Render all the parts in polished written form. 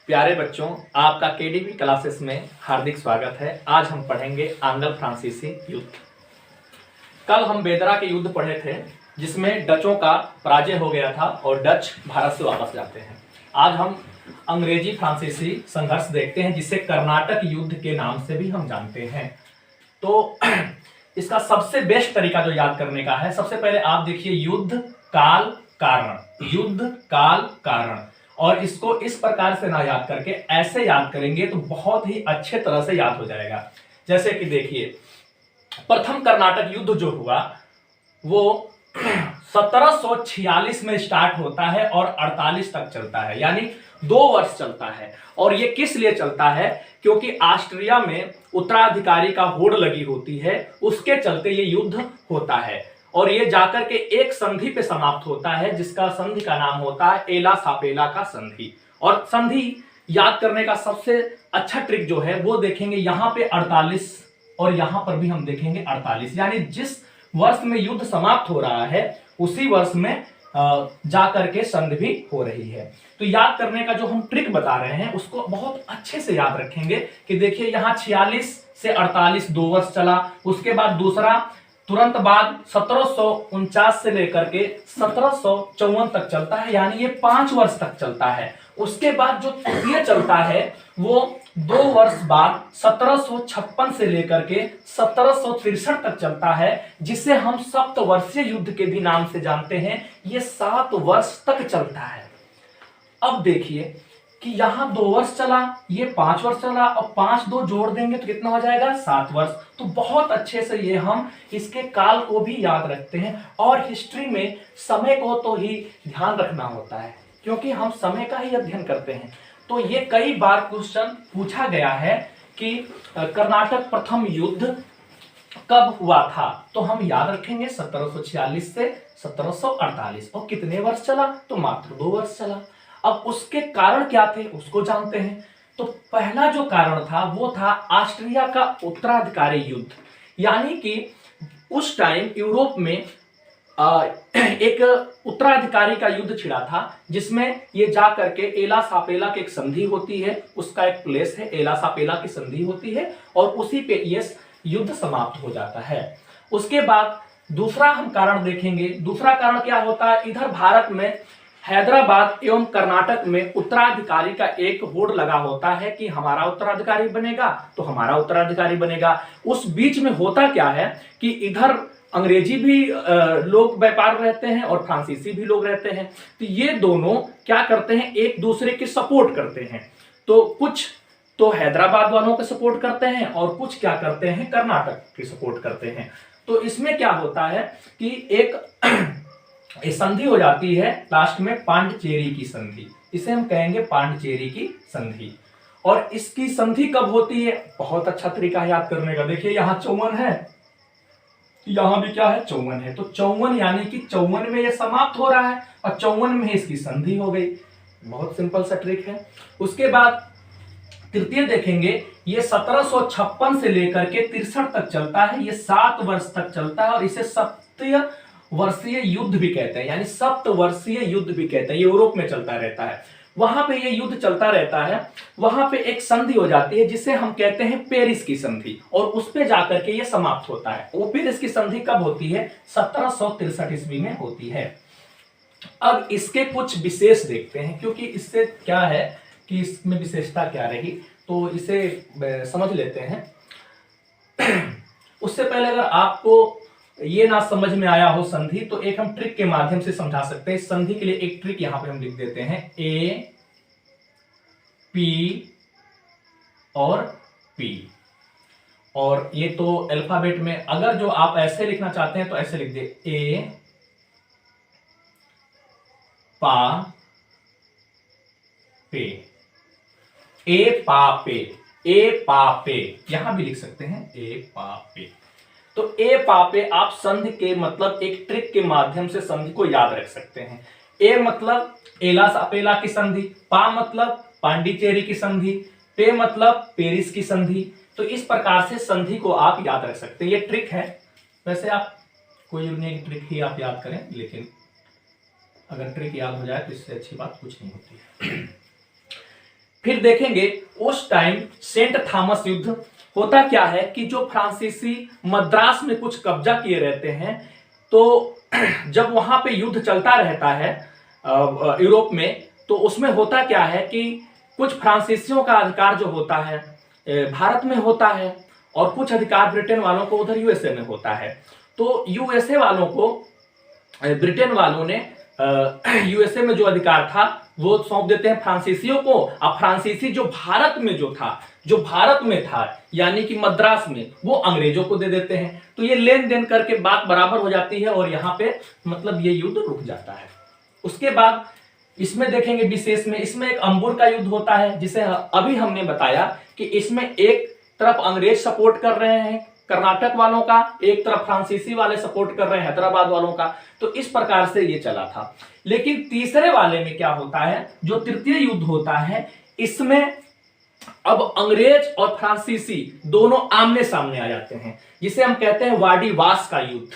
प्यारे बच्चों, आपका केडीपी क्लासेस में हार्दिक स्वागत है। आज हम पढ़ेंगे आंग्ल फ्रांसीसी युद्ध। कल हम बेदरा के युद्ध पढ़े थे जिसमें डचों का पराजय हो गया था और डच भारत से वापस जाते हैं। आज हम अंग्रेजी फ्रांसीसी संघर्ष देखते हैं जिसे कर्नाटक युद्ध के नाम से भी हम जानते हैं। तो इसका सबसे बेस्ट तरीका जो याद करने का है, सबसे पहले आप देखिए युद्ध काल कारण, युद्ध काल कारण, और इसको इस प्रकार से ना याद करके ऐसे याद करेंगे तो बहुत ही अच्छे तरह से याद हो जाएगा। जैसे कि देखिए, प्रथम कर्नाटक युद्ध जो हुआ वो 1746 में स्टार्ट होता है और 48 तक चलता है, यानी 2 वर्ष चलता है। और ये किस लिए चलता है? क्योंकि ऑस्ट्रिया में उत्तराधिकारी का होड़ लगी होती है, उसके चलते ये युद्ध होता है और ये जाकर के एक संधि पे समाप्त होता है जिसका संधि का नाम होता है एला सापेला का संधि। और संधि याद करने का सबसे अच्छा ट्रिक जो है वो देखेंगे यहाँ पे 48 और यहां पर भी हम देखेंगे 48, यानी जिस वर्ष में युद्ध समाप्त हो रहा है उसी वर्ष में जाकर के संधि भी हो रही है। तो याद करने का जो हम ट्रिक बता रहे हैं उसको बहुत अच्छे से याद रखेंगे कि देखिए यहाँ 46 से 48 2 वर्ष चला, उसके बाद दूसरा तुरंत बाद 1749 से लेकर के 1754 तक चलता है, यानी ये 5 वर्ष तक चलता है। उसके बाद जो तृतीय चलता है वो 2 वर्ष बाद 1756 से लेकर के 1763 तक चलता है, जिसे हम सप्तवर्षीय युद्ध के भी नाम से जानते हैं। ये 7 वर्ष तक चलता है। अब देखिए कि यहां 2 वर्ष चला, ये 5 वर्ष चला और 5 2 जोड़ देंगे तो कितना हो जाएगा? 7 वर्ष। तो बहुत अच्छे से ये हम इसके काल को भी याद रखते हैं। और हिस्ट्री में समय को तो ही ध्यान रखना होता है क्योंकि हम समय का ही अध्ययन करते हैं। तो ये कई बार क्वेश्चन पूछा गया है कि कर्नाटक प्रथम युद्ध कब हुआ था, तो हम याद रखेंगे 1746 से 1748। और कितने वर्ष चला? तो मात्र 2 वर्ष चला। अब उसके कारण क्या थे उसको जानते हैं। तो पहला जो कारण था वो था ऑस्ट्रिया का उत्तराधिकारी युद्ध, यानी कि उस टाइम यूरोप में एक उत्तराधिकारी का युद्ध छिड़ा था जिसमें ये जा करके एला सापेला की एक संधि होती है, उसका एक प्लेस है, एला सापेला की संधि होती है और उसी पे ये युद्ध समाप्त हो जाता है। उसके बाद दूसरा हम कारण देखेंगे। दूसरा कारण क्या होता है? इधर भारत में हैदराबाद एवं कर्नाटक में उत्तराधिकारी का एक होड़ लगा होता है कि हमारा उत्तराधिकारी बनेगा तो हमारा उत्तराधिकारी बनेगा। उस बीच में होता क्या है कि इधर अंग्रेजी भी लोग व्यापार रहते हैं और फ्रांसीसी भी लोग रहते हैं। तो ये दोनों क्या करते हैं? एक दूसरे की सपोर्ट करते हैं। तो कुछ तो हैदराबाद वालों को सपोर्ट करते हैं और कुछ क्या करते हैं? कर्नाटक की सपोर्ट करते हैं। तो इसमें क्या होता है कि एक संधि हो जाती है लास्ट में, पांडिचेरी की संधि। इसे हम कहेंगे पांडिचेरी की संधि। और इसकी संधि कब होती है? बहुत अच्छा तरीका है याद करने का। देखिए यहाँ 54 है, यहां भी क्या है? 54 है। तो 54 यानी कि 54 में ये समाप्त हो रहा है और 54 में इसकी संधि हो गई। बहुत सिंपल सा ट्रिक है। उसके बाद तृतीय देखेंगे, ये 1756 से लेकर के 63 तक चलता है, ये 7 वर्ष तक चलता है और इसे सप्तवर्षीय युद्ध भी कहते हैं, यानी सप्तवर्षीय युद्ध भी कहते हैं। यूरोप में चलता रहता है, वहां पे ये युद्ध चलता रहता है। वहां पे एक संधि हो जाती है जिसे हम कहते हैं पेरिस की संधि, और उस पे जाकर के ये समाप्त होता है। वो पेरिस की संधि कब होती है? 1763 ईस्वी में होती है। अब इसके कुछ विशेष देखते हैं, क्योंकि इससे क्या है कि इसमें विशेषता क्या रही, तो इसे समझ लेते हैं। उससे पहले अगर आपको ये ना समझ में आया हो संधि, तो एक हम ट्रिक के माध्यम से समझा सकते हैं। संधि के लिए एक ट्रिक यहां पे हम लिख देते हैं, ए पी और पी। और ये तो अल्फाबेट में, अगर जो आप ऐसे लिखना चाहते हैं तो ऐसे लिख दे, ए पा पे, ए पा पे, ए पा पे, यहां भी लिख सकते हैं ए पा पे। तो ए पापे आप संधि के मतलब एक ट्रिक के माध्यम से संधि को याद रख सकते हैं। ए मतलब एला सापेला की संधि, पा मतलब पांडिचेरी की संधि, पे मतलब पेरिस की संधि। तो इस प्रकार से संधि को आप याद रख सकते हैं। ये ट्रिक है, वैसे आप कोई नहीं ट्रिक ही आप याद करें, लेकिन अगर ट्रिक याद हो जाए तो इससे अच्छी बात कुछ नहीं होती है। फिर देखेंगे उस टाइम सेंट थॉमस युद्ध। होता क्या है कि जो फ्रांसीसी मद्रास में कुछ कब्जा किए रहते हैं, तो जब वहां पे युद्ध चलता रहता है यूरोप में, तो उसमें होता क्या है कि कुछ फ्रांसीसियों का अधिकार जो होता है भारत में होता है, और कुछ अधिकार ब्रिटेन वालों को उधर यूएसए में होता है। तो यूएसए वालों को ब्रिटेन वालों ने यूएसए में जो अधिकार था वो सौंप देते हैं फ्रांसीसियों को। अब फ्रांसीसी जो भारत में था यानी कि मद्रास में, वो अंग्रेजों को दे देते हैं। तो ये लेन देन करके बात बराबर हो जाती है और यहाँ पे मतलब ये युद्ध रुक जाता है। उसके बाद इसमें देखेंगे विशेष में, इसमें एक अंबुर का युद्ध होता है, जिसे अभी हमने बताया कि इसमें एक तरफ अंग्रेज सपोर्ट कर रहे हैं कर्नाटक वालों का, एक तरफ फ्रांसीसी वाले सपोर्ट कर रहे हैं हैदराबाद वालों का। तो इस प्रकार से ये चला था। लेकिन तीसरे वाले में क्या होता है, जो तृतीय युद्ध होता है, इसमें अब अंग्रेज और फ्रांसीसी दोनों आमने सामने आ जाते हैं, जिसे हम कहते हैं वार्डीवास का युद्ध।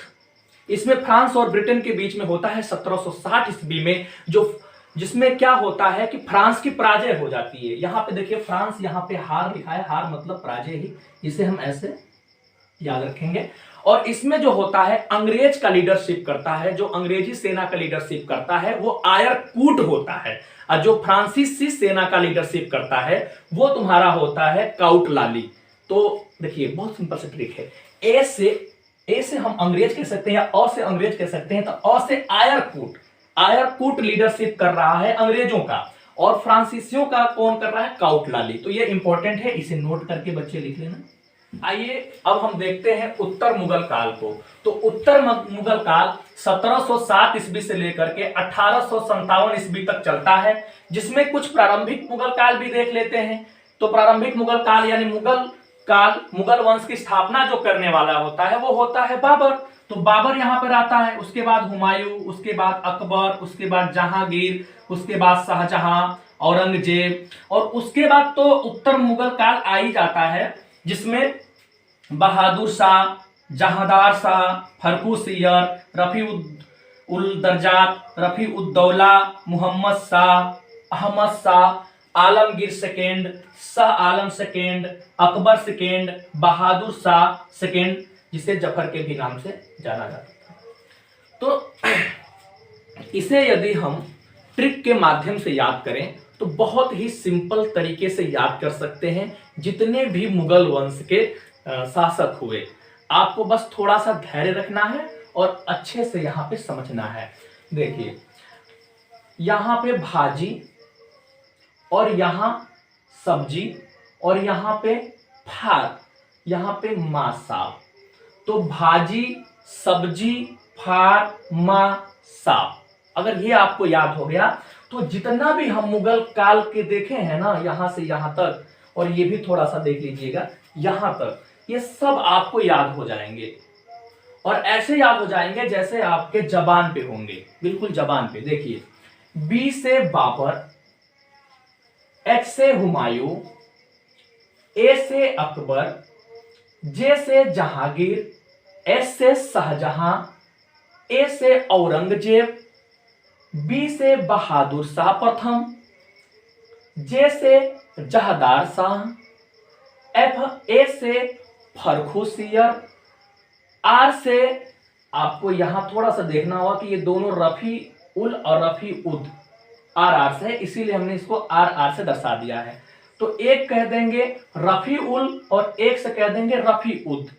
इसमें फ्रांस और ब्रिटेन के बीच में होता है 1760 ईस्वी में, जिसमें क्या होता है कि फ्रांस की पराजय हो जाती है। यहां पे देखिए फ्रांस, यहां पे हार लिखा है, हार मतलब पराजय ही, जिसे हम ऐसे याद रखेंगे। और इसमें जो होता है अंग्रेज का लीडरशिप करता है, जो अंग्रेजी सेना का लीडरशिप करता है वो आयर कूट होता है, और जो फ्रांसीसी सेना का लीडरशिप करता है वो तुम्हारा होता है काउट लाली। तो देखिए बहुत सिंपल सा ट्रिक है, ए से हम अंग्रेज कह सकते हैं या अ से अंग्रेज कह सकते हैं। तो अ से आयर कूट लीडरशिप कर रहा है अंग्रेजों का, और फ्रांसीसियों का कौन कर रहा है, काउट लाली। तो ये इंपॉर्टेंट है, इसे नोट करके बच्चे लिख लेना। आइए अब हम देखते हैं उत्तर मुगल काल को। तो उत्तर मुगल काल 1707 ईस्वी से लेकर के 1857 ईस्वी तक चलता है, जिसमें कुछ प्रारंभिक मुगल काल भी देख लेते हैं। तो प्रारंभिक मुगल काल यानी मुगल वंश की स्थापना जो करने वाला होता है वो होता है बाबर। तो बाबर यहां पर आता है, उसके बाद हुमायूं, उसके बाद अकबर, उसके बाद जहांगीर, उसके बाद शाहजहां, औरंगजेब, और उसके बाद तो उत्तर मुगल काल आ ही जाता है, जिसमें बहादुर शाह, जहांदार शाह, फर्रुखसियर, रफी उल दर्जात, Rafi ud-Daula, Mohammad Shah, Ahmad Shah, Alamgir second, Shah Alam second, Akbar second, Bahadur Shah second, जिसे जफर के भी नाम से जाना जाता था। तो इसे यदि हम ट्रिक के माध्यम से याद करें तो बहुत ही सिंपल तरीके से याद कर सकते हैं जितने भी मुगल वंश के शासक हुए। आपको बस थोड़ा सा धैर्य रखना है और अच्छे से यहां पे समझना है। देखिए यहां पे भाजी, और यहां सब्जी, और यहां पे फार, यहां पे मां साब। तो भाजी, सब्जी, फार, मां साब, अगर ये आपको याद हो गया तो जितना भी हम मुगल काल के देखे हैं ना, यहां से यहां तक, और ये भी थोड़ा सा देख लीजिएगा यहां तक, ये सब आपको याद हो जाएंगे। और ऐसे याद हो जाएंगे जैसे आपके जबान पे होंगे, बिल्कुल जबान पे। देखिए बी से बाबर, एच से हुमायूं, ए से अकबर, जे से जहांगीर, एस से शाहजहां, ए से औरंगजेब, बी से बहादुर शाह प्रथम, जे से जहांदार शाह, ए से फर्रुखसियर, आर से आपको यहां थोड़ा सा देखना होगा कि ये दोनों रफी उल और रफी उद आर से, इसीलिए हमने इसको आर से दर्शा दिया है। तो एक कह देंगे रफी उल और एक से कह देंगे रफी उद।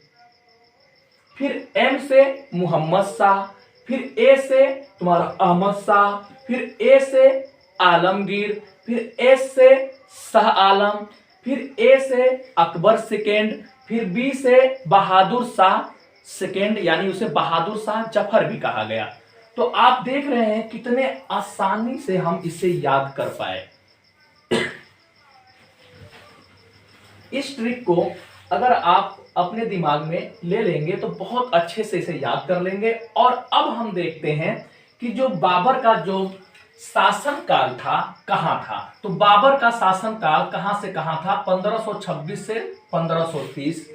फिर एम से मोहम्मद शाह, फिर ए से तुम्हारा अहमद शाह, फिर ए से आलमगीर, फिर एस से शाह आलम, फिर ए से अकबर सेकेंड, फिर बी से बहादुर शाह सेकेंड, यानी उसे बहादुर शाह जफर भी कहा गया। तो आप देख रहे हैं कितने आसानी से हम इसे याद कर पाए। इस ट्रिक को अगर आप अपने दिमाग में ले लेंगे तो बहुत अच्छे से इसे याद कर लेंगे। और अब हम देखते हैं कि जो बाबर का जो शासन काल था कहां था। तो बाबर का शासन काल कहां से कहां था, 1526 से 1530,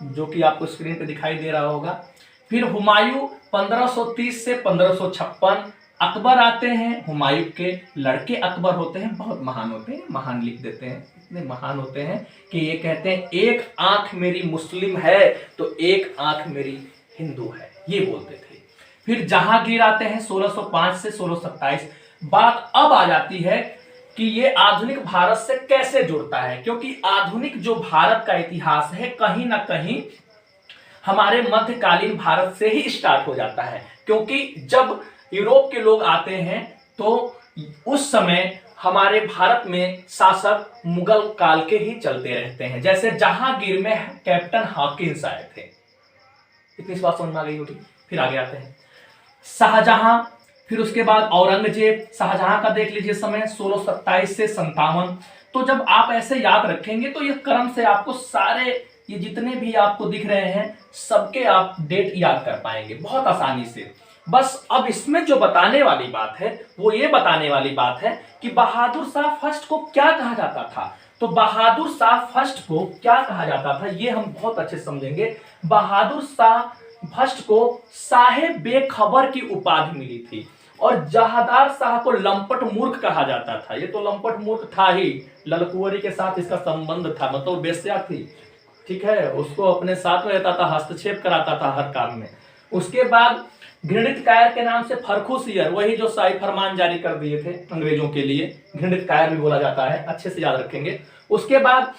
जो कि आपको स्क्रीन पे दिखाई दे रहा होगा। फिर हुमायूं 1530 से 1556, अकबर आते हैं, हुमायूं के लड़के अकबर होते हैं, बहुत महान होते हैं, महान लिख देते हैं, इतने महान होते हैं कि ये कहते हैं एक आंख मेरी मुस्लिम है तो एक आंख मेरी हिंदू है, ये बोलते थे। फिर जहांगीर आते हैं 1605 से 1627। बात अब आ जाती है कि ये आधुनिक भारत से कैसे जुड़ता है, क्योंकि आधुनिक जो भारत का इतिहास है कहीं ना कहीं हमारे मध्यकालीन भारत से ही स्टार्ट हो जाता है, क्योंकि जब यूरोप के लोग आते हैं तो उस समय हमारे भारत में शासक मुगल काल के ही चलते रहते हैं। जैसे जहांगीर में कैप्टन हॉकिंस आए थे, इतनी बात समझ में आ गई होगी। फिर आगे आते हैं शाहजहां, फिर उसके बाद औरंगजेब। शाहजहां का देख लीजिए समय 1627 से 57। तो जब आप ऐसे याद रखेंगे तो ये क्रम से आपको सारे ये जितने भी आपको दिख रहे हैं सबके आप डेट याद कर पाएंगे बहुत आसानी से। बस अब इसमें जो बताने वाली बात है वो ये बताने वाली बात है कि बहादुर शाह फर्स्ट को क्या कहा जाता था। तो बहादुर शाह फर्स्ट को क्या कहा जाता था ये हम बहुत अच्छे समझेंगे। बहादुर शाह फर्स्ट को साहेब बेखबर की उपाधि मिली थी, और जहादार शाह को लंपट मूर्ख कहा जाता था। ये तो लंपट मूर्ख था ही, ललकुंवरी के साथ इसका संबंध था, मतलब बेस्या थी, ठीक है, उसको अपने साथ में रहता था, हस्तक्षेप कराता था हर काम में। उसके बाद घृणित कायर के नाम से फर्रुखसियर, वही जो शाही फरमान जारी कर दिए थे अंग्रेजों के लिए, घृणित कायर भी बोला जाता है, अच्छे से याद रखेंगे। उसके बाद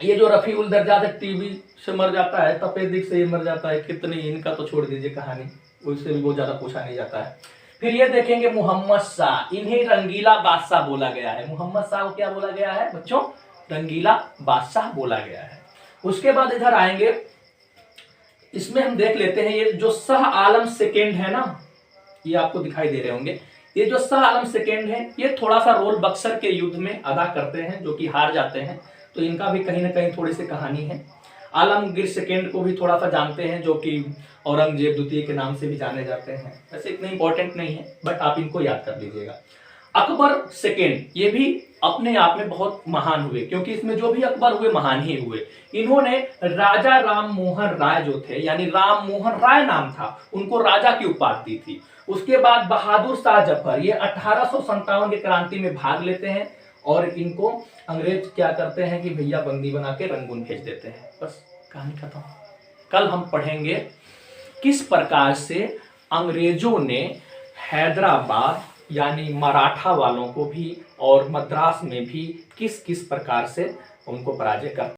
ये जो रफी उल दर्जा टीबी से मर जाता है, तपेदिक से ये मर जाता है, कितनी इनका तो छोड़ दीजिए कहानी, उससे भी बहुत ज्यादा पूछा नहीं जाता है। फिर ये देखेंगे मोहम्मद शाह, इन्हें रंगीला बादशाह बोला गया है। मोहम्मद शाह को क्या बोला गया है बच्चों? रंगीला बादशाह बोला गया है। उसके बाद इधर आएंगे, इसमें हम देख लेते हैं ये जो शाह आलम सेकेंड है ना, ये आपको दिखाई दे रहे होंगे। ये जो शाह आलम सेकेंड है ये थोड़ा सा रोल बक्सर के युद्ध में अदा करते हैं, जो कि हार जाते हैं, तो इनका भी कहीं ना कहीं थोड़ी सी कहानी है। आलमगीर सेकेंड को भी थोड़ा सा जानते हैं, जो कि औरंगजेब द्वितीय के नाम से भी जाने जाते हैं। वैसे इतने इंपॉर्टेंट नहीं है, बट आप इनको याद कर लीजिएगा। अकबर सेकेंड, ये भी अपने आप में बहुत महान हुए, क्योंकि इसमें जो भी अकबर हुए महान ही हुए। इन्होंने राजा राम मोहन राय जो थे, यानी राम मोहन राय नाम था, उनको राजा की उपाधि दी थी। उसके बाद बहादुर शाह जफर, ये 1857 की क्रांति में भाग लेते हैं, और इनको अंग्रेज क्या करते हैं कि भैया बंदी बना के रंगून भेज देते हैं। बस कहानी खत्म। कल हम पढ़ेंगे किस प्रकार से अंग्रेजों ने हैदराबाद यानी मराठा वालों को भी और मद्रास में भी किस किस प्रकार से उनको पराजय कर